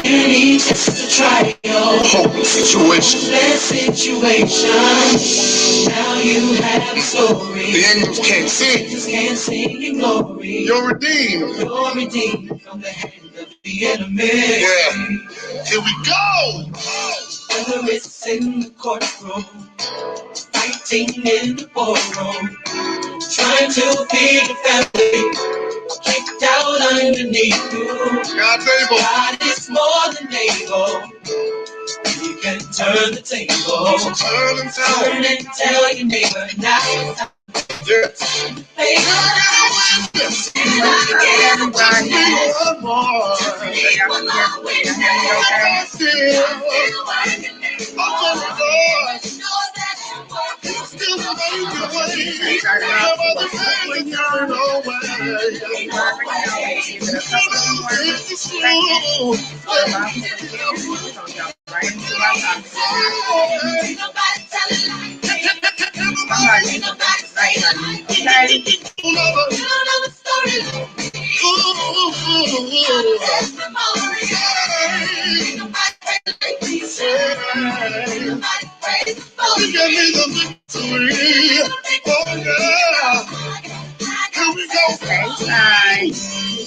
Any test to try your situation. Now you have a story. The angels can't sing. Angels can't sing in glory. You're redeemed. You're redeemed from the hand of the enemy. Yeah. Here we go. Whether it's in the courtroom, fighting in the ballroom, trying to feed the family, kicked out underneath you. God's able. God is more than able. He can turn the table. Turn and tell. Turn and tell your neighbor now. Yes. Hey,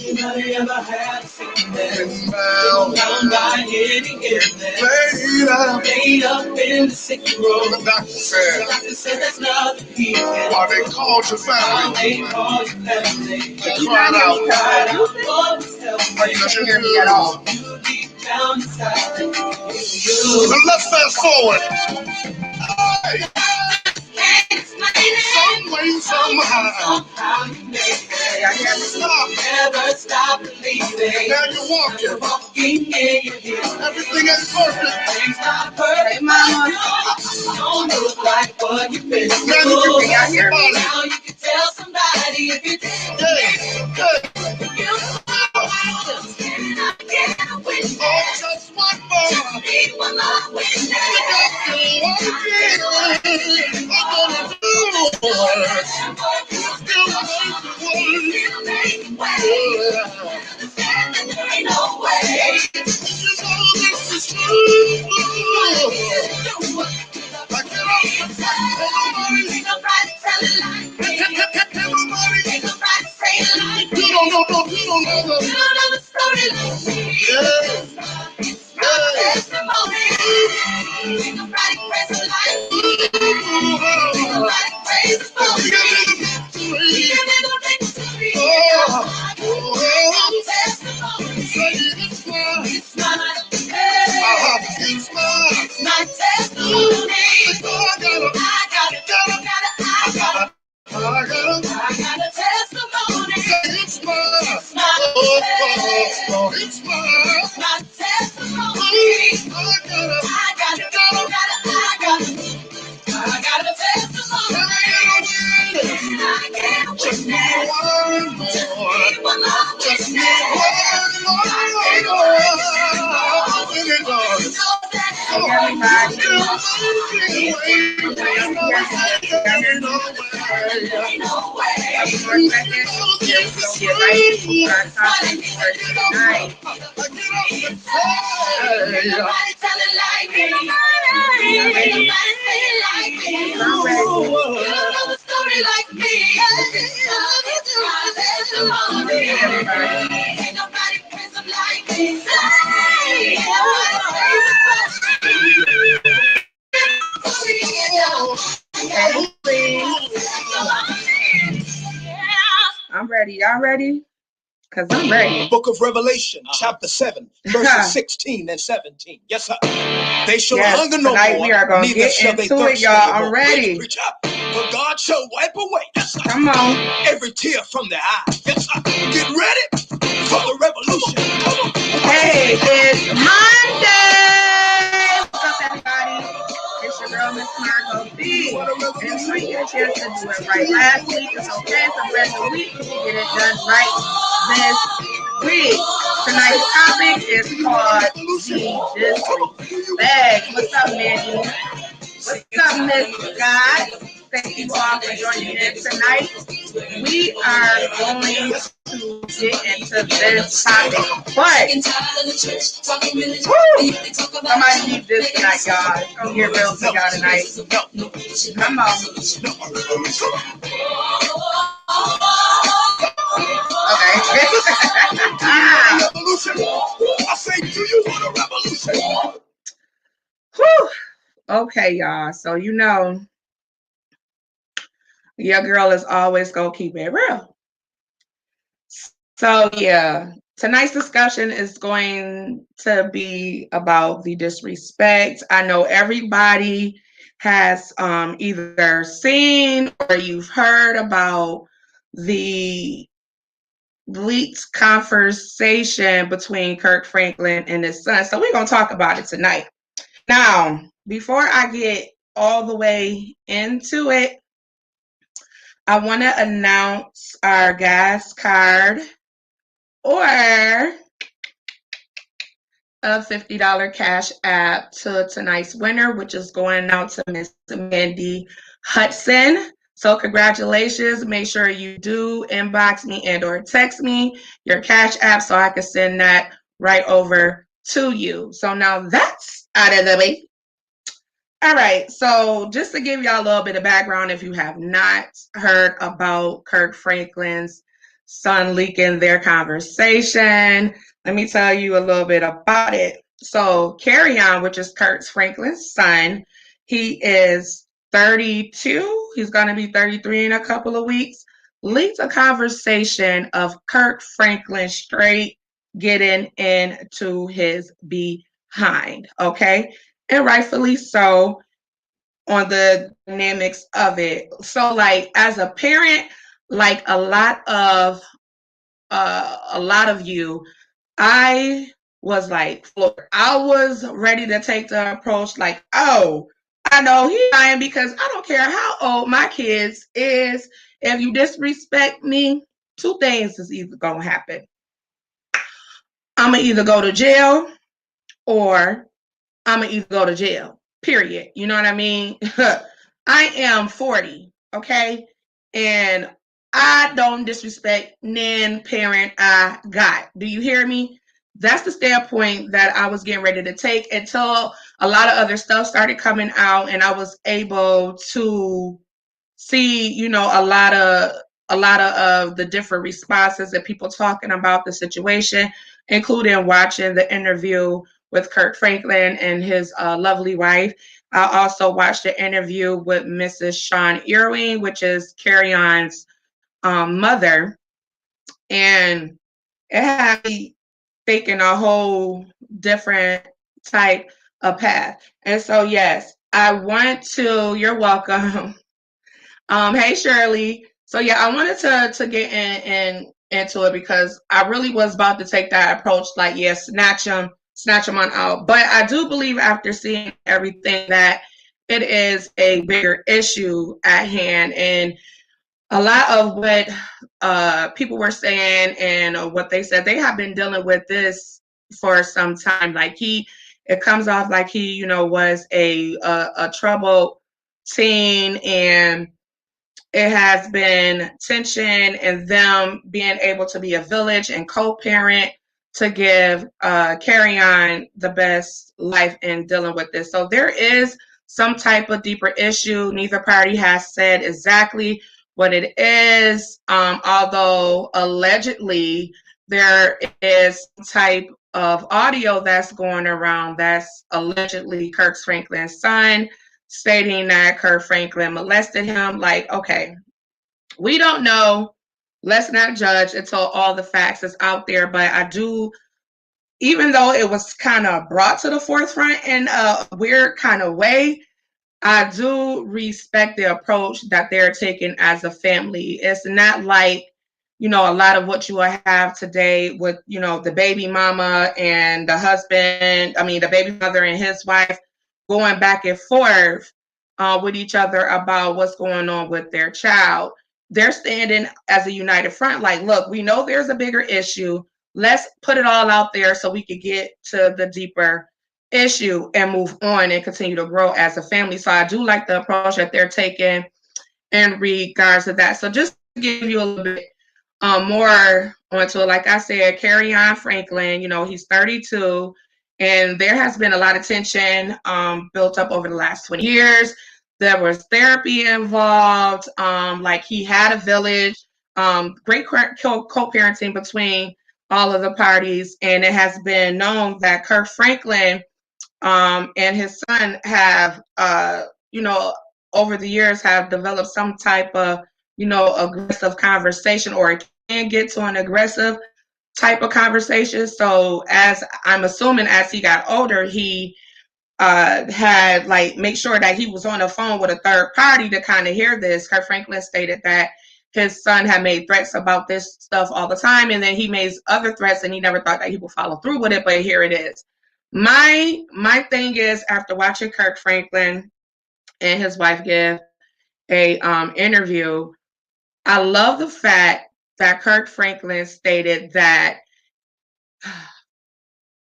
anybody ever had sickness? Down by any illness. Laid up in the sick room. The doctor said, there's nothing he can do. or they called your family. They called your family. They cried out. Lord, help me. You couldn't hear me at all. You deep down inside. And let's fast forward. Hey. Some way, somehow. You never stop believing. Now you're walking. Walking in your hill. Everything is perfect. Things not perfect, mama. Don't look like what you've been through. Now you can hear me. Now you can tell somebody if you did. Oh, just one more. I'm gonna do it. Still making way. There ain't no way. You know this is true. Back it up. Ain't nobody telling lies. Ain't nobody saying lies. You don't know the story like me. Testimony. Ain't nobody praise the light. Ain't nobody praise the story. Give me the victory. Testimony. Say it's mine. It's mine. It's my testimony. I got a testimony. Say it's mine. It's my testimony. I got a testimony. Just need one more. Just need one more. I'm ready. Y'all ready? Because I'm ready. Book of Revelation, chapter 7, verses 16 and 17. Yes, sir. They shall hunger no more. We are going to get into it, y'all. I'm ready. For God shall wipe away, yes, sir, come on, every tear from their eye. Yes, sir. Get ready for the revolution. Come on. Hey, it's Monday. What's up, everybody? It's your girl, Miss Margot B. And we get a chance to do it right. Last week, it's okay. For the rest of the week, we can get it done right this week. Tonight's topic is called Jesus Bag. What's up, Mandy? What's up, Miss Scott? Thank you all for joining in tonight. We are going to get into this topic. But somebody need this tonight, y'all. It's gonna get real for y'all tonight. Come on. Okay. I say, do you want a revolution? Whew. Okay, y'all. So you know, your girl is always gonna keep it real. So yeah, tonight's discussion is going to be about the disrespect. I know everybody has either seen or you've heard about the leaked conversation between Kirk Franklin and his son. So we're going to talk about it tonight. Now, before I get all the way into it, I want to announce our gas card or a $50 cash app to tonight's winner, which is going out to Miss Mandy Hudson. So congratulations. Make sure you do inbox me and or text me your cash app so I can send that right over to you. So now that's out of the way. All right, so just to give y'all a little bit of background, if you have not heard about Kirk Franklin's son leaking their conversation, let me tell you a little bit about it. So Carry-On, which is Kirk Franklin's son, he is 32. He's going to be 33 in a couple of weeks. Leaked a conversation of Kirk Franklin straight getting into his behind, okay? And rightfully so, on the dynamics of it. So like as a parent, like a lot of you, I was like, I was ready to take the approach like, oh, I know he's lying because I don't care how old my kids is. If you disrespect me, two things is either gonna happen. I'm gonna either go to jail or I'm gonna either go to jail. Period. You know what I mean? I am 40, okay? And I don't disrespect nan parent I got. Do you hear me? That's the standpoint that I was getting ready to take until a lot of other stuff started coming out and I was able to see, you know, a lot of the different responses that people talking about the situation, including watching the interview with Kirk Franklin and his lovely wife. I also watched the interview with Mrs. Sean Irwin, which is Carry-On's mother, and it had me thinking a whole different type of path. And so, yes, I want to. You're welcome. Hey Shirley. So yeah, I wanted to get into it because I really was about to take that approach, like, yeah, snatch them on out. But I do believe after seeing everything that it is a bigger issue at hand, and a lot of what people were saying and what they said, they have been dealing with this for some time. Like it comes off like he, you know, was a troubled teen, and it has been tension and them being able to be a village and co-parent to give Carry-On the best life in dealing with this. So there is some type of deeper issue. Neither party has said exactly what it is, although allegedly there is some type of audio that's going around that's allegedly Kirk Franklin's son, stating that Kirk Franklin molested him. Like, okay, we don't know. Let's not judge until all the facts is out there. But I do, even though it was kind of brought to the forefront in a weird kind of way, I do respect the approach that they're taking as a family. It's not like, you know, a lot of what you will have today with, you know, the baby mama and the husband, the baby mother and his wife going back and forth with each other about what's going on with their child. They're standing as a united front, like, look, we know there's a bigger issue. Let's put it all out there so we can get to the deeper issue and move on and continue to grow as a family. So I do like the approach that they're taking in regards to that. So just to give you a little bit more onto it, like I said, Kirk Franklin, he's 32, and there has been a lot of tension built up over the last 20 years. There was therapy involved. Like he had a village, great co-parenting between all of the parties, and it has been known that Kirk Franklin and his son have, over the years have developed some type of, aggressive conversation, or it can get to an aggressive type of conversation. So as I'm assuming as he got older, he had make sure that he was on the phone with a third party to kind of hear this. Kirk Franklin stated that his son had made threats about this stuff all the time, and then he made other threats, and he never thought that he would follow through with it. But here it is. My thing is, after watching Kirk Franklin and his wife give a interview, I love the fact that Kirk Franklin stated that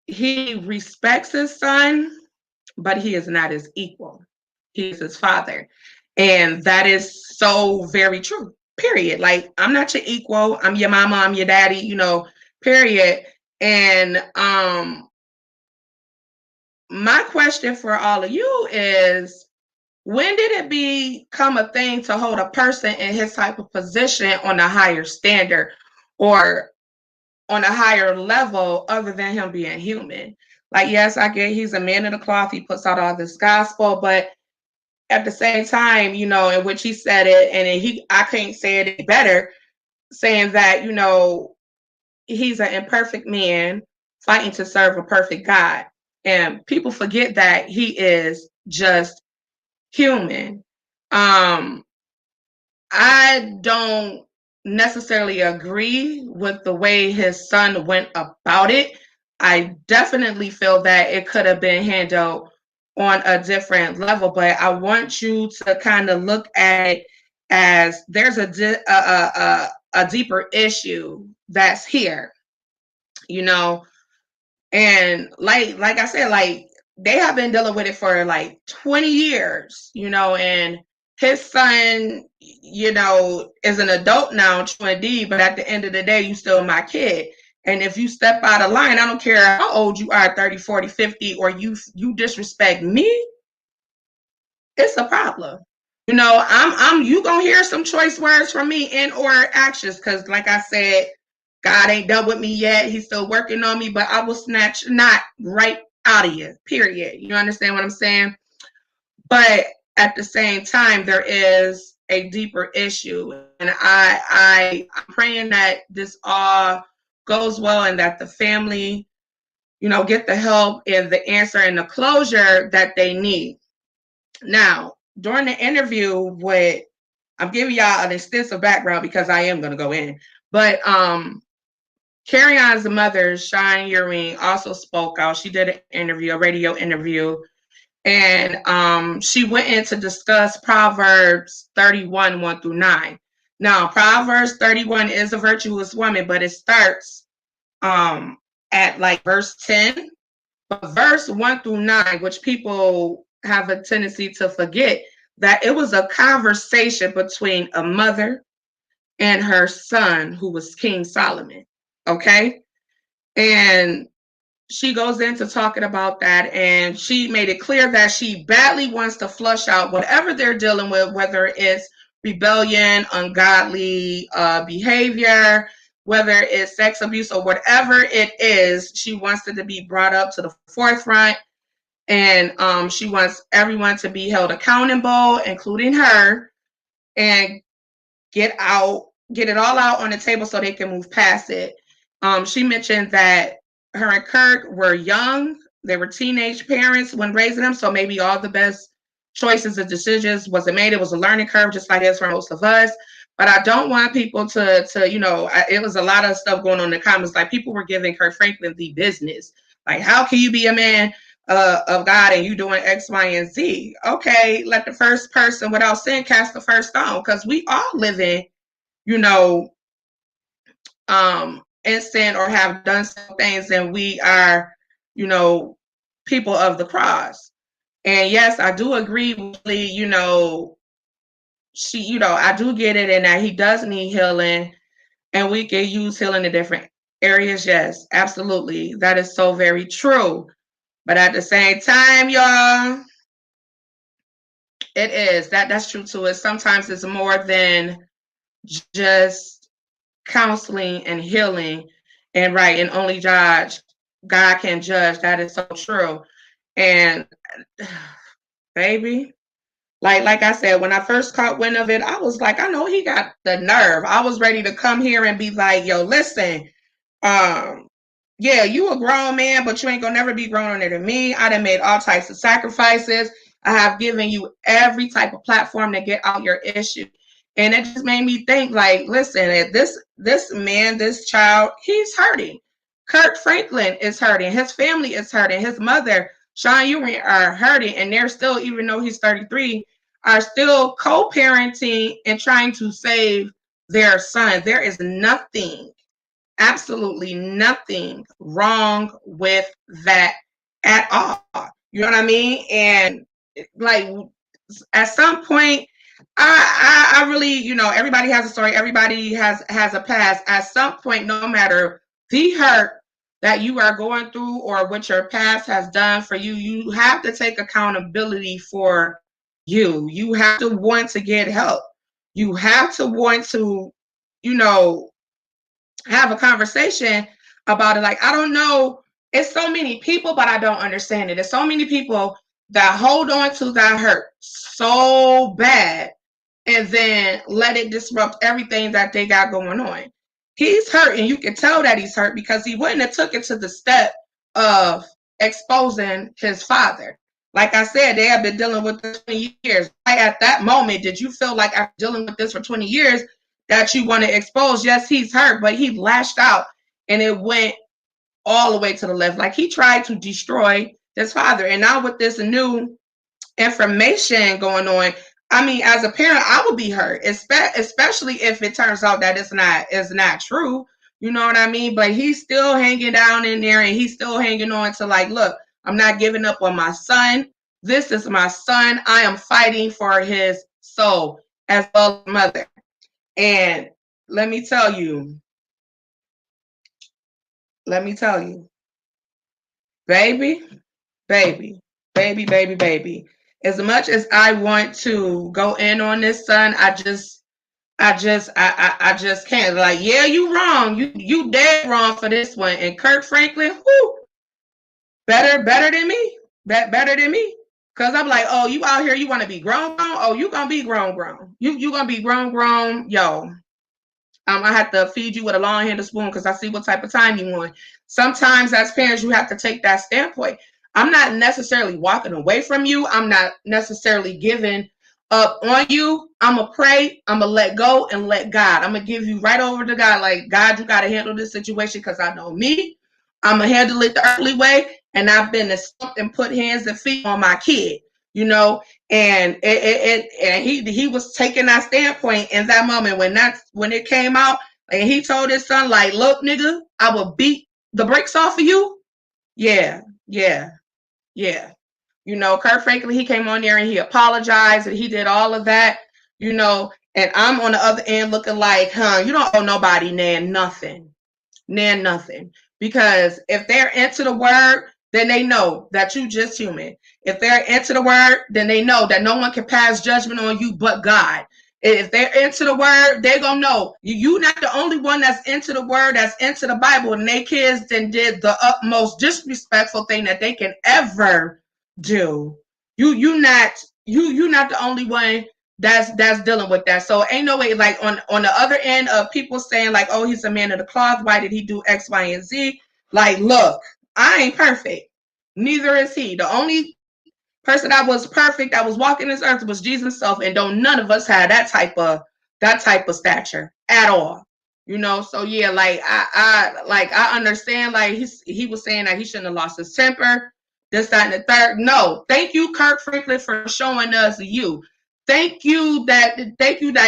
he respects his son, but he is not his equal. He is his father. And that is so very true, period. Like, I'm not your equal. I'm your mama, I'm your daddy, period. And my question for all of you is, when did it become a thing to hold a person in his type of position on a higher standard or on a higher level other than him being human? Like, yes, I get he's a man of the cloth. He puts out all this gospel, but at the same time, in which he said it, and I can't say it any better, saying that, he's an imperfect man fighting to serve a perfect God. And people forget that he is just human. I don't necessarily agree with the way his son went about it. I definitely feel that it could have been handled on a different level, but I want you to kind of look at it as there's a deeper issue that's here, and like I said, they have been dealing with it for 20 years, and his son, is an adult now, true indeed, but at the end of the day, you still my kid. And if you step out of line, I don't care how old you are, 30, 40, 50, or you disrespect me, it's a problem. I'm you gonna hear some choice words from me and or actions, because like I said, God ain't done with me yet. He's still working on me, but I will snatch not right out of you, period. You understand what I'm saying? But at the same time, there is a deeper issue. And I'm praying that this all goes well and that the family, get the help and the answer and the closure that they need. Now, during the interview I'm giving y'all an extensive background because I am going to go in. But Carry-On's mother, Shine Urine, also spoke out. She did an interview, a radio interview, and she went in to discuss Proverbs 31, 1 through 9. Now, Proverbs 31 is a virtuous woman, but it starts at verse 10. But verse 1 through 9, which people have a tendency to forget, that it was a conversation between a mother and her son, who was King Solomon. Okay. And she goes into talking about that, and she made it clear that she badly wants to flush out whatever they're dealing with, whether it's rebellion, ungodly behavior, whether it's sex abuse or whatever it is. She wants it to be brought up to the forefront, and she wants everyone to be held accountable, including her, and get it all out on the table so they can move past it. She mentioned that her and Kirk were young. They were teenage parents when raising them, so maybe all the best choices and decisions wasn't made. It was a learning curve, just like it is for most of us. But I don't want people to it was a lot of stuff going on in the comments. Like, people were giving Kirk Franklin the business. Like, how can you be a man of God and you doing X, Y, and Z? Okay, let the first person without sin cast the first stone, because we all live in, in sin or have done some things, and we are, people of the cross. And yes, I do agree with Lee, I do get it, and that he does need healing. and we can use healing in different areas. Yes, absolutely. That is so very true. But at the same time, y'all, it is that's true too. Sometimes it's more than just counseling and healing, and right, and only God can judge. That is so true. And baby, like I said, when I first caught wind of it, I was like, I know he got the nerve. I was ready to come here and be like, yo, listen, yeah, you a grown man, but you ain't gonna never be growner than me. I done made all types of sacrifices. I have given you every type of platform to get out your issue. And it just made me think, like, listen, this man, this child, he's hurting. Kirk Franklin is hurting. His family is hurting. His mother, Sean Ewing, are hurting. And they're still, even though he's 33, are still co-parenting and trying to save their son. There is nothing, absolutely nothing wrong with that at all. You know what I mean? And like at some point, I really, you know, everybody has a story, everybody has a past. At some point, no matter the hurt that you are going through or what your past has done for you, you have to take accountability for you. You have to want to get help. You have to want to, you know, have a conversation about it. Like, I don't know, it's so many people, but I don't understand it. There's so many people that hold on to that hurt so bad and then let it disrupt everything that they got going on. He's hurt, and you can tell that he's hurt because he wouldn't have took it to the step of exposing his father. Like I said, they have been dealing with this 20 years. Right at that moment, did you feel like after dealing with this for 20 years that you want to expose? Yes, he's hurt, but he lashed out and it went all the way to the left. Like he tried to destroy his father. And now with this new information going on, I mean, as a parent, I would be hurt, especially if it turns out that it's not true. You know what I mean? But he's still hanging down in there, and he's still hanging on to like, look, I'm not giving up on my son. This is my son. I am fighting for his soul as well as mother. And let me tell you, baby, baby, baby, baby, baby. As much as I want to go in on this son, I just can't. Like, yeah, you wrong. You dead wrong for this one. And Kirk Franklin, whoo, better than me. Better than me. Cause I'm like, oh, you out here, you want to be grown? Oh, you gonna be grown. You gonna be grown. Yo, I have to feed you with a long-handled spoon because I see what type of time you want. Sometimes as parents, you have to take that standpoint. I'm not necessarily walking away from you. I'm not necessarily giving up on you. I'm going to pray. I'm going to let go and let God. I'm going to give you right over to God. Like, God, you got to handle this situation because I know me. I'm going to handle it the earthly way. And I've been to stump and put hands and feet on my kid, you know, and he was taking that standpoint in that moment when it came out, and he told his son, like, look, nigga, I will beat the brakes off of you. Yeah. You know, Kirk Franklin, he came on there and he apologized and he did all of that, you know, and I'm on the other end looking like, you don't owe nobody nothing. Because if they're into the word, then they know that you just human. If they're into the word, then they know that no one can pass judgment on you but God. If they're into the word, they're going to know you're not the only one that's into the word, that's into the Bible. And they kids then did the utmost disrespectful thing that they can ever do. You're not the only one that's dealing with that. So ain't no way, like on the other end of people saying like, oh, he's a man of the cloth, why did he do X, Y, and Z? Like, look, I ain't perfect, neither is he. The only person that was perfect, that was walking this earth, was Jesus himself, and don't none of us have that type of stature at all, you know. So yeah, like I understand, like he was saying that he shouldn't have lost his temper, this, that, and the third. No, thank you, Kirk Franklin, for showing us you. Thank you that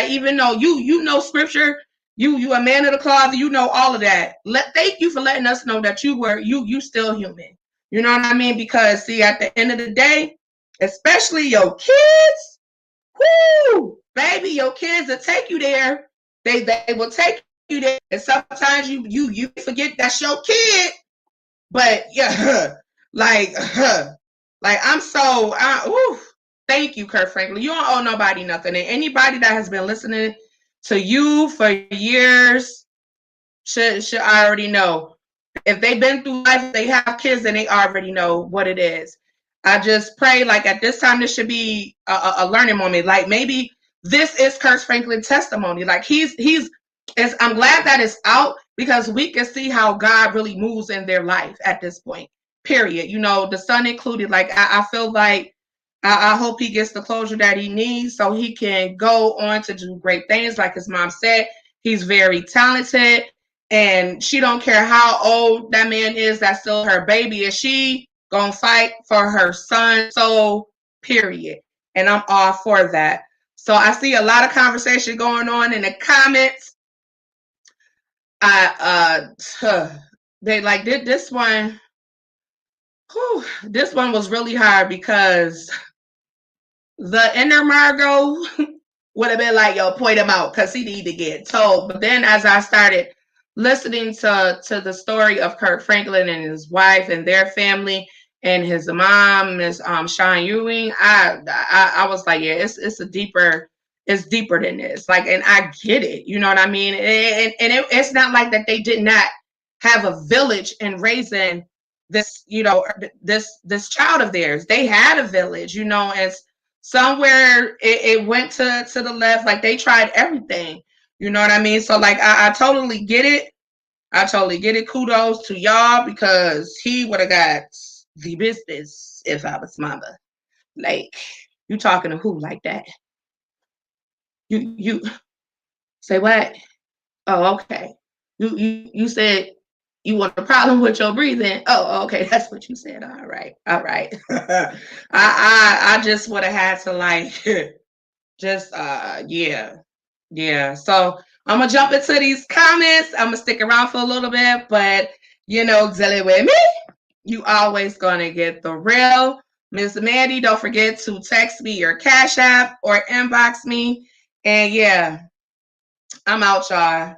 even though you know scripture, you a man of the closet, you know all of that. Thank you for letting us know that you still human. You know what I mean? Because see, at the end of the day, especially your kids, whoo, baby, your kids will take you there. They will take you there. And sometimes you forget that's your kid. But yeah, like I'm so thank you, Kirk Franklin. You don't owe nobody nothing. And anybody that has been listening to you for years should already know. If they've been through life, they have kids, and they already know what it is. I just pray, like, at this time, this should be a learning moment. Like, maybe this is Kirk Franklin's testimony. Like, I'm glad that it's out, because we can see how God really moves in their life at this point, period. You know, the son included. Like, I feel like I hope he gets the closure that he needs so he can go on to do great things. Like his mom said, he's very talented. And she don't care how old that man is, that's still her baby. And she gonna fight for her son, so period. And I'm all for that. So I see a lot of conversation going on in the comments. They like did this one. This one was really hard because the inner Margot would have been like, yo, point him out because he need to get told. But then as I started listening to the story of Kirk Franklin and his wife and their family and his mom, Miss Sean Ewing, I was like, yeah, it's deeper than this. Like, and I get it, you know what I mean? It's not like that they did not have a village in raising this, you know, this child of theirs. They had a village, you know, and somewhere it went to the left. Like, they tried everything, you know what I mean? So like I totally get it. Kudos to y'all, because he would have got the business if I was mama. Like, you talking to who like that? You say what? Oh, okay. You said you want a problem with your breathing. Oh, okay, that's what you said. All right. I just would have had to like just yeah. So I'm gonna jump into these comments. I'm gonna stick around for a little bit, but you know, dealing with me, you always gonna get the real. Miss Mandy, don't forget to text me your Cash App or inbox me. And yeah, I'm out, y'all.